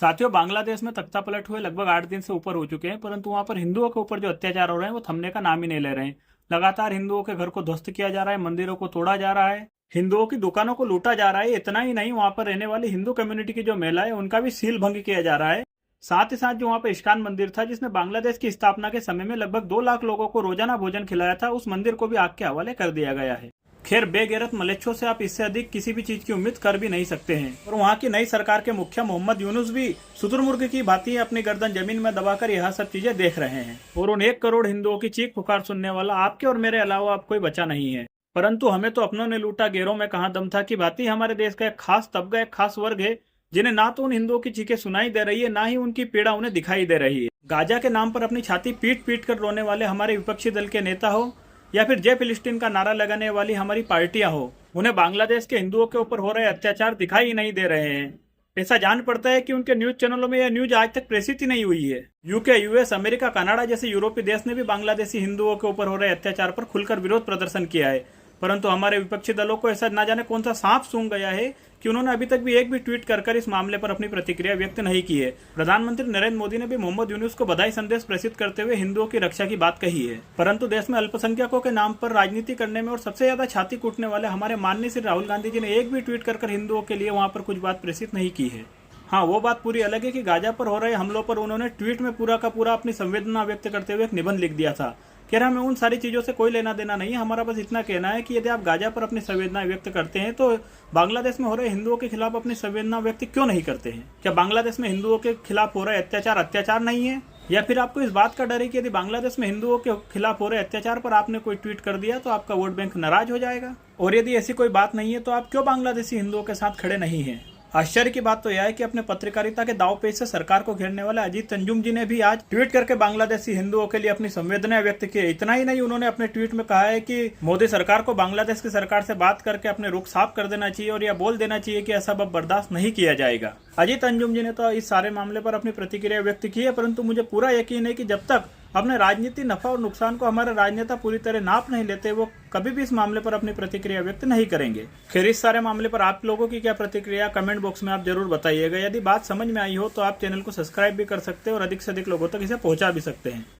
साथियों, बांग्लादेश में तख्तापलट हुए लगभग 8 दिन से ऊपर हो चुके हैं, परंतु वहां पर हिंदुओं के ऊपर जो अत्याचार हो रहे हैं वो थमने का नाम ही नहीं ले रहे हैं। लगातार हिंदुओं के घर को ध्वस्त किया जा रहा है, मंदिरों को तोड़ा जा रहा है, हिंदुओं की दुकानों को लूटा जा रहा है। इतना ही नहीं, वहां पर रहने वाली हिंदू कम्युनिटी की जो महिला है उनका भी सील भंग किया जा रहा है। साथ ही साथ जो वहां पर इस्कॉन मंदिर था, जिसने बांग्लादेश की स्थापना के समय में लगभग 2 लाख लोगों को रोजाना भोजन खिलाया था, उस मंदिर को भी आग के हवाले कर दिया गया है। खैर, बेगैरत मलेच्छों से आप इससे अधिक किसी भी चीज की उम्मीद कर भी नहीं सकते हैं। और वहाँ की नई सरकार के मुखिया मोहम्मद यूनुस भी शुतुरमुर्ग की भांति अपनी गर्दन जमीन में दबाकर यह सब चीजें देख रहे हैं। और उन 1 करोड़ हिंदुओं की चीख पुकार सुनने वाला आपके और मेरे अलावा अब कोई बचा नहीं है। परंतु हमें तो अपनों ने लूटा, गैरों में कहाँ दम था, कि भांति हमारे देश का एक खास तबका, एक खास वर्ग है जिन्हें ना तो उन हिंदुओं की चीखें सुनाई दे रही है, ना ही उनकी पीड़ा उन्हें दिखाई दे रही है। गाजा के नाम पर अपनी छाती पीट पीट कर रोने वाले हमारे विपक्षी दल के नेता हो, या फिर जय फिलिस्तीन का नारा लगाने वाली हमारी पार्टियां हो, उन्हें बांग्लादेश के हिंदुओं के ऊपर हो रहे अत्याचार दिखाई ही नहीं दे रहे हैं। ऐसा जान पड़ता है कि उनके न्यूज चैनलों में यह न्यूज आज तक प्रेषित ही नहीं हुई है। यूके, यूएस, अमेरिका, कनाडा जैसे यूरोपीय देश ने भी बांग्लादेशी हिंदुओं के ऊपर हो रहे अत्याचार पर खुलकर विरोध प्रदर्शन किया है, परंतु हमारे विपक्षी दलों को ऐसा ना जाने कौन सा सांप सूंघ गया है कि उन्होंने अभी तक भी एक भी ट्वीट कर इस मामले पर अपनी प्रतिक्रिया व्यक्त नहीं की है। प्रधानमंत्री नरेंद्र मोदी ने भी मोहम्मद यूनुस को बधाई संदेश प्रेषित करते हुए हिंदुओं की रक्षा की बात कही है, परंतु देश में अल्पसंख्यकों के नाम पर राजनीति करने में और सबसे ज्यादा छाती कूटने वाले हमारे माननीय श्री राहुल गांधी जी ने एक भी ट्वीट कर हिंदुओं के लिए वहां पर कुछ बात प्रेषित नहीं की है। हाँ, वो बात पूरी अलग है कि गाजा पर हो रहे हमलों पर उन्होंने ट्वीट में पूरा का पूरा अपनी संवेदना व्यक्त करते हुए एक निबंध लिख दिया था। खैर, हमें उन सारी चीजों से कोई लेना देना नहीं है। हमारा बस इतना कहना है कि यदि आप गाजा पर अपनी संवेदना व्यक्त करते हैं तो बांग्लादेश में हो रहे हिंदुओं के खिलाफ अपनी संवेदना व्यक्त क्यों नहीं करते हैं? क्या बांग्लादेश में हिंदुओं के खिलाफ हो रहे अत्याचार अत्याचार नहीं है? या फिर आपको इस बात का डर है कि यदि बांग्लादेश में हिंदुओं के खिलाफ हो रहे अत्याचार पर आपने कोई ट्वीट कर दिया तो आपका वोट बैंक नाराज हो जाएगा? और यदि ऐसी कोई बात नहीं है तो आप क्यों बांग्लादेशी हिंदुओं के साथ खड़े नहीं हैं? आश्चर्य की बात तो यह है कि अपने पत्रकारिता के दांवपेच से सरकार को घेरने वाले अजीत अंजुम जी ने भी आज ट्वीट करके बांग्लादेशी हिंदुओं के लिए अपनी संवेदनाएं व्यक्त की। इतना ही नहीं, उन्होंने अपने ट्वीट में कहा है कि मोदी सरकार को बांग्लादेश की सरकार से बात करके अपने रुख साफ कर देना चाहिए और यह बोल देना चाहिए कि ऐसा अब बर्दाश्त नहीं किया जाएगा। अजीत अंजुम जी ने तो इस सारे मामले पर अपनी प्रतिक्रिया व्यक्त की है, परंतु मुझे पूरा यकीन है कि जब तक अपने राजनीति नफा और नुकसान को हमारे राजनेता पूरी तरह नाप नहीं लेते, वो कभी भी इस मामले पर अपनी प्रतिक्रिया व्यक्त नहीं करेंगे। खैर, इस सारे मामले पर आप लोगों की क्या प्रतिक्रिया, कमेंट बॉक्स में आप जरूर बताइएगा। यदि बात समझ में आई हो तो आप चैनल को सब्सक्राइब भी कर सकते हैं और अधिक से अधिक लोगों तक इसे पहुंचा भी सकते हैं।